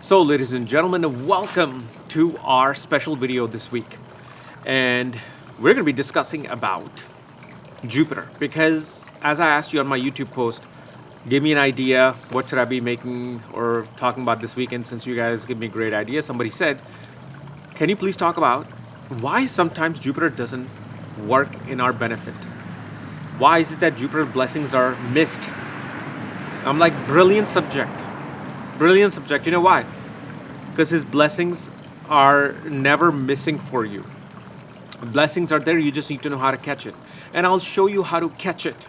So, ladies and gentlemen, welcome to our special video this week. And we're going to be discussing about Jupiter because, as I asked you on my YouTube post, give me an idea what should I be making or talking about this weekend. Since you guys give me a great idea, somebody said, can you please talk about why sometimes Jupiter doesn't work in our benefit? Why is it that Jupiter blessings are missed? I'm like, brilliant subject. Brilliant subject. You know why? Because his blessings are never missing for you. Blessings are there, you just need to know how to catch it. And I'll show you how to catch it.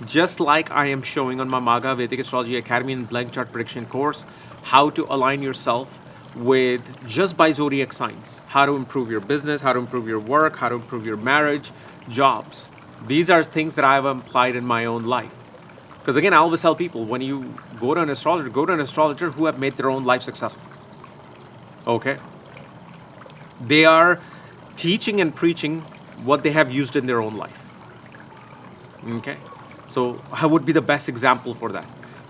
Just like I am showing on my Maga Vedic Astrology Academy and Blank Chart Prediction course, how to align yourself with just by zodiac signs. How to improve your business, how to improve your work, how to improve your marriage, jobs. These are things that I've applied in my own life. Because again, I always tell people, when you go to an astrologer who have made their own life successful. Okay? They are teaching and preaching what they have used in their own life. Okay? So I would be the best example for that.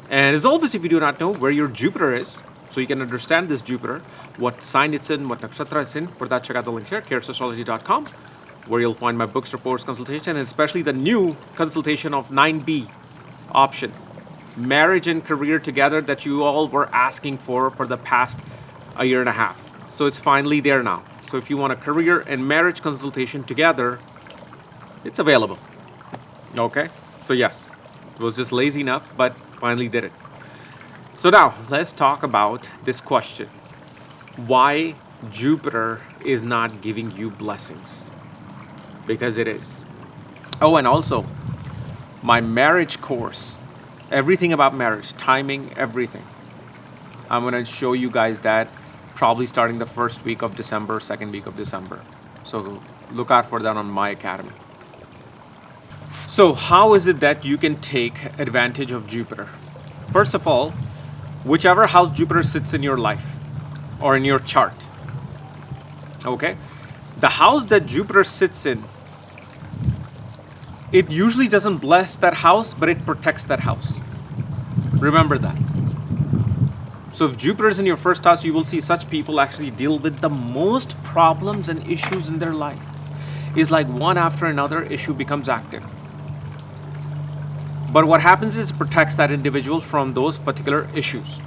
And as always, if you do not know where your Jupiter is, so you can understand this Jupiter, what sign it's in, what nakshatra it's in, for that check out the links here, chaosastrology.com, where you'll find my books, reports, consultation, and especially the new consultation of 9B option, marriage and career together, that you all were asking for the past a year and a half. So it's finally there now. So if you want a career and marriage consultation together, it's available. Okay? So yes, it was just lazy enough, but finally did it. So now let's talk about this question. Why Jupiter is not giving you blessings? Because it is. Oh, and also, my marriage course, everything about marriage, timing, everything. I'm going to show you guys that probably starting the first week of December, second week of December. So look out for that on my academy. So how is it that you can take advantage of Jupiter? First of all, whichever house Jupiter sits in your life or in your chart, okay? The house that Jupiter sits in, it usually doesn't bless that house, but it protects that house. Remember that. So if Jupiter is in your first house, you will see such people actually deal with the most problems and issues in their life. It's like one after another issue becomes active. But what happens is it protects that individual from those particular issues.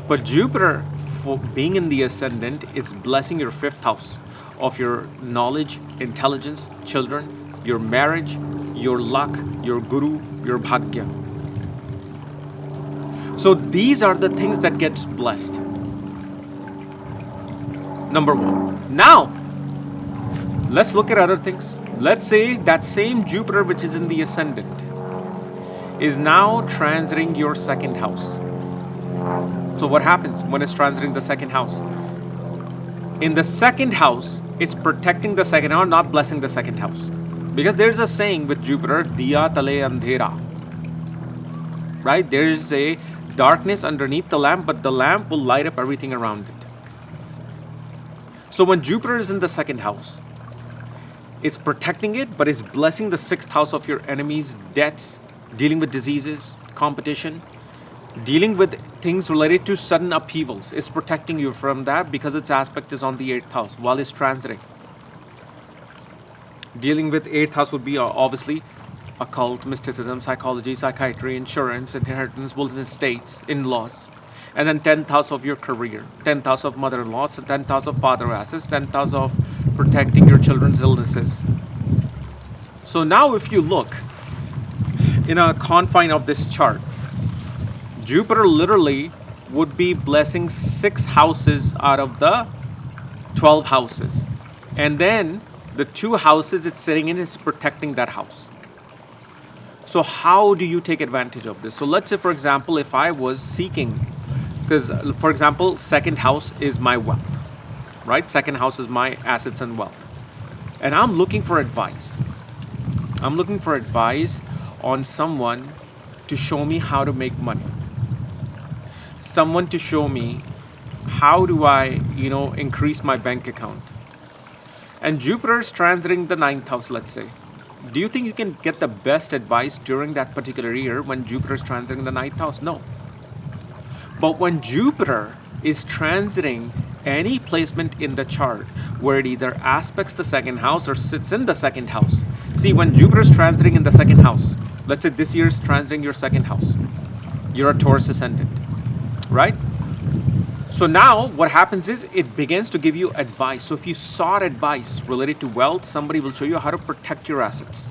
But Jupiter, for being in the ascendant, is blessing your fifth house of your knowledge, intelligence, children, your marriage, your luck, your guru, your bhagya. So these are the things that gets blessed. Number one. Now, let's look at other things. Let's say that same Jupiter, which is in the ascendant, is now transiting your second house. So what happens when it's transiting the second house? In the second house, it's protecting the second house, not blessing the second house. Because there's a saying with Jupiter, diya tale andhera. Right? There is a darkness underneath the lamp, but the lamp will light up everything around it. So when Jupiter is in the second house, it's protecting it, but it's blessing the sixth house of your enemies, debts, dealing with diseases, competition, dealing with things related to sudden upheavals. It's protecting you from that because its aspect is on the eighth house while it's transiting. Dealing with eighth house would be obviously occult, mysticism, psychology, psychiatry, insurance, inheritance, wills and estates, in-laws. And then 10th house of your career, 10th house of mother-in-law, 10th house of father assets, 10th house of protecting your children's illnesses. So now if you look in a confine of this chart, Jupiter literally would be blessing 6 houses out of the 12 houses. And then the 2 houses it's sitting in is protecting that house. So how do you take advantage of this? So let's say, for example, if I was seeking, because for example, second house is my wealth, right? Second house is my assets and wealth. And I'm looking for advice. I'm looking for advice on someone to show me how to make money. Someone to show me how do I, increase my bank account. And Jupiter is transiting the 9th house, let's say. Do you think you can get the best advice during that particular year when Jupiter is transiting the 9th house? No. But when Jupiter is transiting any placement in the chart where it either aspects the second house or sits in the second house. See, when Jupiter is transiting in the second house, let's say this year is transiting your second house, you're a Taurus ascendant, right? So now what happens is it begins to give you advice. So if you sought advice related to wealth, somebody will show you how to protect your assets.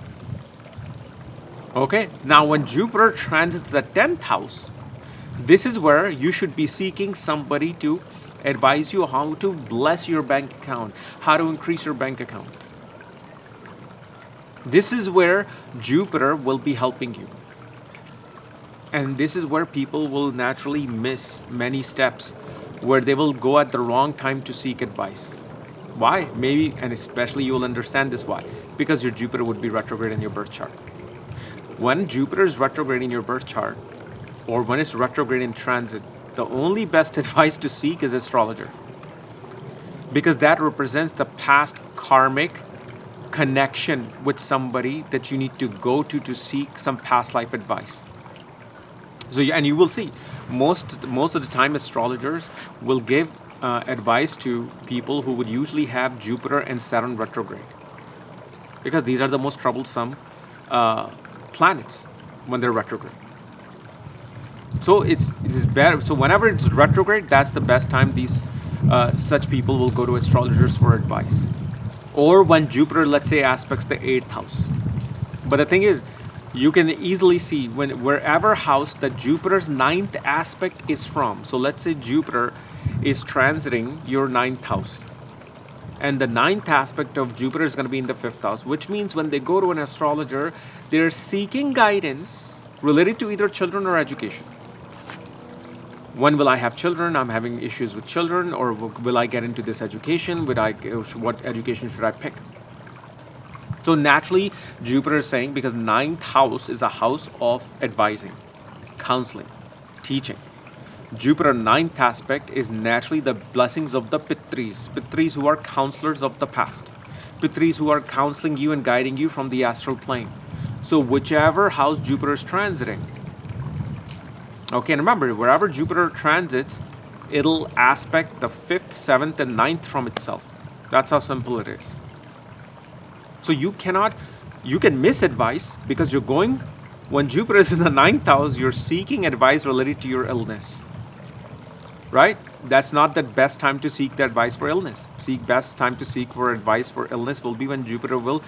Okay, now when Jupiter transits the 10th house, this is where you should be seeking somebody to advise you how to bless your bank account, how to increase your bank account. This is where Jupiter will be helping you. And this is where people will naturally miss many steps, where they will go at the wrong time to seek advice. Why? Maybe, and especially you will understand this why. Because your Jupiter would be retrograde in your birth chart. When Jupiter is retrograde in your birth chart, or when it's retrograde in transit, the only best advice to seek is astrologer. Because that represents the past karmic connection with somebody that you need to go to seek some past life advice. So, and you will see, most of the time astrologers will give advice to people who would usually have Jupiter and Saturn retrograde. Because these are the most troublesome planets when they're retrograde. So it is better. So whenever it's retrograde, that's the best time these such people will go to astrologers for advice. Or when Jupiter, let's say, aspects the 8th house. But the thing is, you can easily see wherever house that Jupiter's 9th aspect is from. So let's say Jupiter is transiting your 9th house. And the 9th aspect of Jupiter is going to be in the 5th house, which means when they go to an astrologer, they're seeking guidance related to either children or education. When will I have children? I'm having issues with children. Or will I get into this education? What education should I pick? So naturally, Jupiter is saying, because 9th house is a house of advising, counseling, teaching. Jupiter 9th aspect is naturally the blessings of the Pitris. Pitris who are counselors of the past. Pitris who are counseling you and guiding you from the astral plane. So whichever house Jupiter is transiting. Okay, and remember, wherever Jupiter transits, it'll aspect the 5th, 7th, and 9th from itself. That's how simple it is. So you can miss advice because you're going, when Jupiter is in the 9th house, you're seeking advice related to your illness. Right? That's not the best time to seek the advice for illness. Best time to seek for advice for illness will be when Jupiter will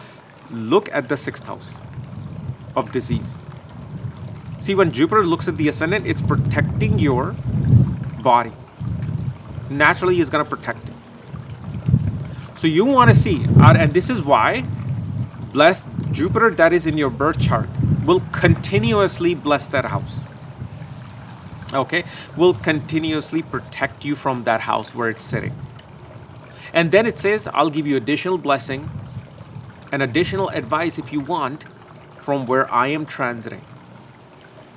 look at the 6th house of disease. See, when Jupiter looks at the ascendant, it's protecting your body. Naturally, it's going to protect it. So you want to see, and this is why blessed Jupiter that is in your birth chart will continuously bless that house. Okay, will continuously protect you from that house where it's sitting. And then it says, I'll give you additional blessing and additional advice if you want from where I am transiting.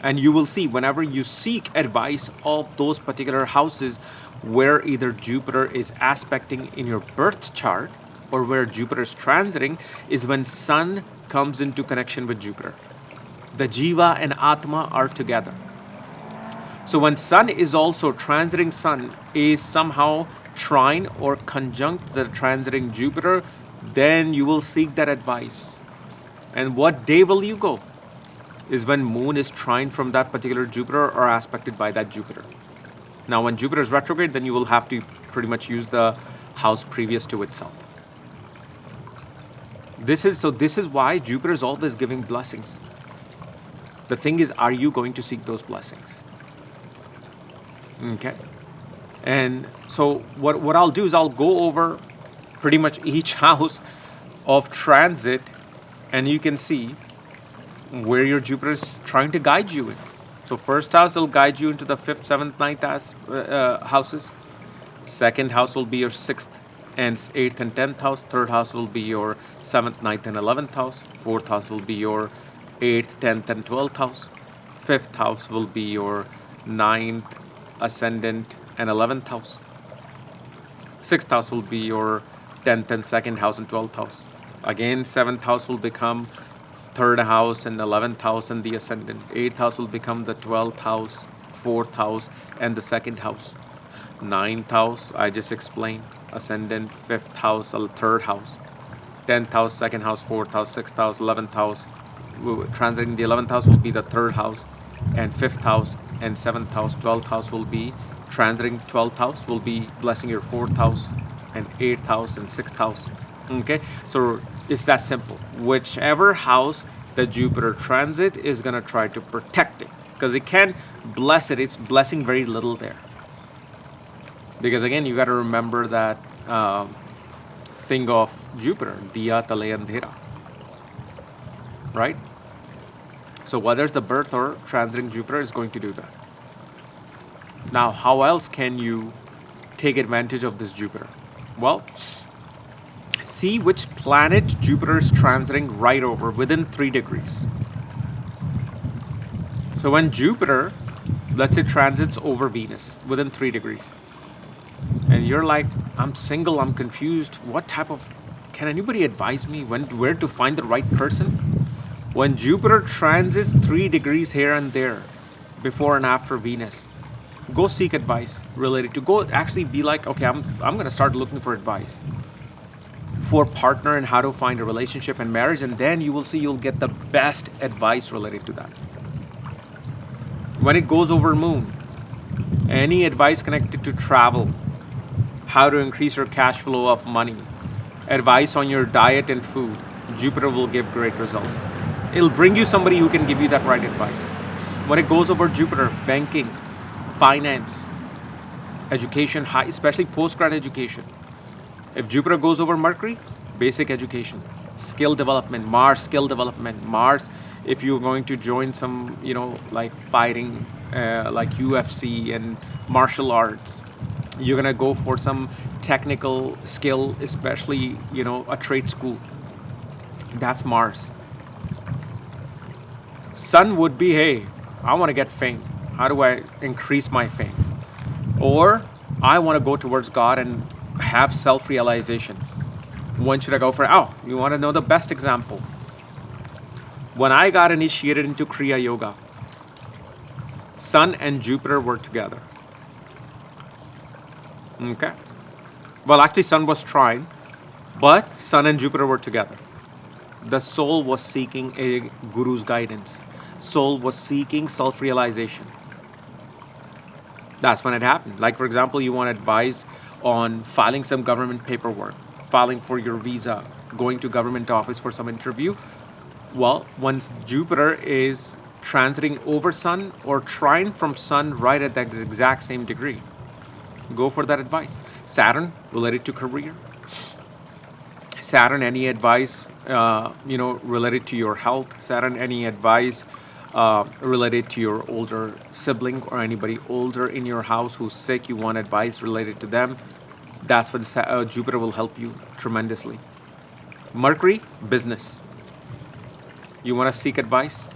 And you will see whenever you seek advice of those particular houses where either Jupiter is aspecting in your birth chart or where Jupiter is transiting is when Sun comes into connection with Jupiter. The Jiva and Atma are together. So when Sun is also transiting, Sun is somehow trine or conjunct the transiting Jupiter, then you will seek that advice. And what day will you go? Is when Moon is trine from that particular Jupiter or aspected by that Jupiter. Now when Jupiter is retrograde, then you will have to pretty much use the house previous to itself. This is why Jupiter is always giving blessings. The thing is, are you going to seek those blessings? Okay. And so what I'll do is I'll go over pretty much each house of transit, and you can see where your Jupiter is trying to guide you in. So first house will guide you into the 5th, 7th, 9th houses. Second house will be your 6th and 8th and 10th house. Third house will be your 7th, 9th, and 11th house. Fourth house will be your 8th, 10th, and 12th house. Fifth house will be your 9th, ascendant, and 11th house. Sixth house will be your 10th and 2nd house and 12th house. Again, 7th house will become 3rd house and 11th house and the ascendant. 8th house will become the 12th house, fourth house, and the second house. Ninth house, I just explained. Ascendant, fifth house, third house. 10th house, second house, fourth house, sixth house, 11th house. Transiting the 11th house will be the third house, and fifth house, and seventh house. 12th house will be transiting 12th house, will be blessing your fourth house, and eighth house, and sixth house. Okay, so it's that simple. Whichever house the Jupiter transit is going to try to protect it, because it can't bless it. It's blessing very little there. Because again, you got to remember that thing of Jupiter, diya tale andhera, right? So whether it's the birth or transiting Jupiter is going to do that. Now, how else can you take advantage of this Jupiter? Well, see which planet Jupiter is transiting right over within 3 degrees. So when Jupiter, let's say, transits over Venus within 3 degrees, and you're like, I'm single, I'm confused, what type of, can anybody advise me where to find the right person? When Jupiter transits 3 degrees here and there, before and after Venus, go seek advice related to, go actually be like, okay, I'm going to start looking for advice for partner and how to find a relationship and marriage, and then you will see you'll get the best advice related to that. When it goes over Moon, any advice connected to travel, how to increase your cash flow of money, advice on your diet and food, Jupiter will give great results. It'll bring you somebody who can give you that right advice. When it goes over Jupiter, banking, finance, education, high, especially postgrad education. If Jupiter goes over Mercury, basic education, skill development, Mars, skill development, Mars, if you're going to join some, like fighting, like UFC and martial arts, you're going to go for some technical skill, especially, a trade school. That's Mars. Sun would be, hey, I want to get fame. How do I increase my fame? Or I want to go towards God and have self-realization. When should I go for it? Oh, you want to know the best example? When I got initiated into Kriya Yoga, Sun and Jupiter were together. Okay. Well, actually, Sun was trine, but Sun and Jupiter were together. The soul was seeking a guru's guidance. Soul was seeking self-realization. That's when it happened. Like, for example, you want advice on filing some government paperwork, filing for your visa, going to government office for some interview. Well, once Jupiter is transiting over Sun or trine from Sun right at that exact same degree, go for that advice. Saturn, related to career. Saturn, any advice, related to your health. Saturn, any advice related to your older sibling or anybody older in your house who's sick, you want advice related to them. That's when Jupiter will help you tremendously. Mercury, business. You want to seek advice?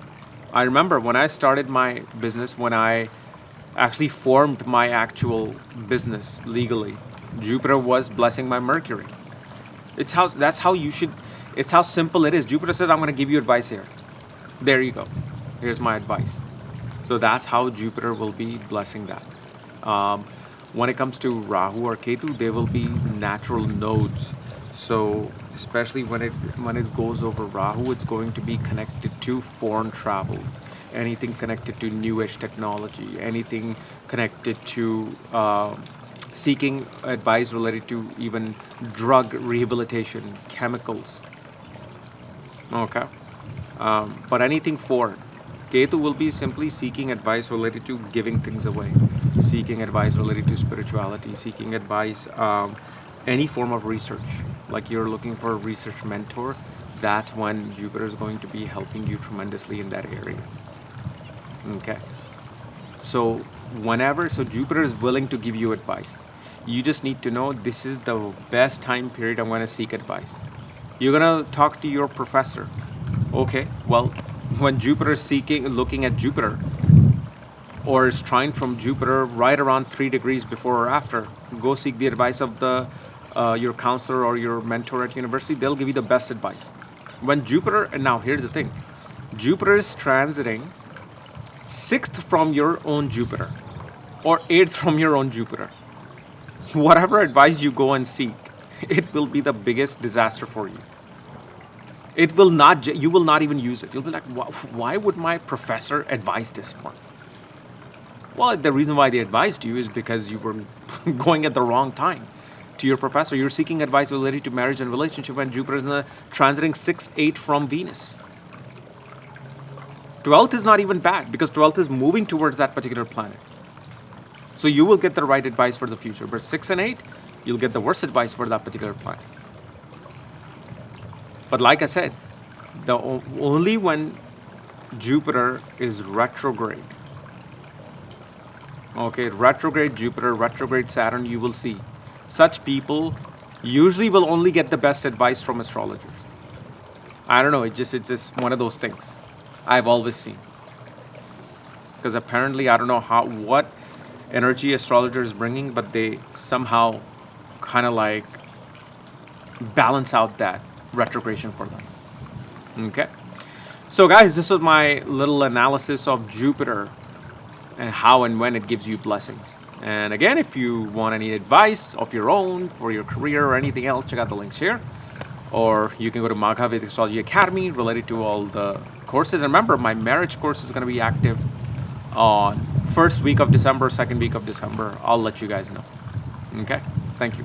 I remember when I started my business, when I actually formed my actual business legally, Jupiter was blessing my Mercury. It's how simple it is. Jupiter says, I'm going to give you advice here. There you go. Here's my advice. So that's how Jupiter will be blessing that. When it comes to Rahu or Ketu, they will be natural nodes. So especially when it goes over Rahu, it's going to be connected to foreign travels, anything connected to new age technology, anything connected to seeking advice related to even drug rehabilitation, chemicals. Okay. But anything foreign. Ketu will be simply seeking advice related to giving things away, seeking advice related to spirituality, seeking advice, any form of research. Like you're looking for a research mentor, that's when Jupiter is going to be helping you tremendously in that area. Okay. So Jupiter is willing to give you advice. You just need to know this is the best time period I'm going to seek advice. You're going to talk to your professor. Okay, well, when Jupiter is looking at Jupiter, or is trine from Jupiter right around 3 degrees before or after, go seek the advice of your counselor or your mentor at university. They'll give you the best advice. When Jupiter, and now here's the thing, Jupiter is transiting 6th from your own Jupiter, or 8th from your own Jupiter. Whatever advice you go and seek, it will be the biggest disaster for you. It will not, you will not even use it. You'll be like, why would my professor advise this one? Well, the reason why they advised you is because you were going at the wrong time to your professor. You're seeking advice related to marriage and relationship when Jupiter is in the transiting 6, 8 from Venus. 12th is not even bad because 12th is moving towards that particular planet. So you will get the right advice for the future. But 6 and 8, you'll get the worst advice for that particular planet. But like I said, only when Jupiter is retrograde, okay, retrograde Jupiter, retrograde Saturn, you will see such people usually will only get the best advice from astrologers. I don't know, it's just one of those things I've always seen. Because apparently, I don't know what energy astrologer is bringing, but they somehow kind of like balance out that retrogression for them. Okay. So guys, this was my little analysis of Jupiter and how and when it gives you blessings. And again, if you want any advice of your own for your career or anything else, check out the links here. Or you can go to Magha Vedic Astrology Academy related to all the courses. And remember, my marriage course is going to be active on first week of December, second week of December. I'll let you guys know. Okay? Thank you.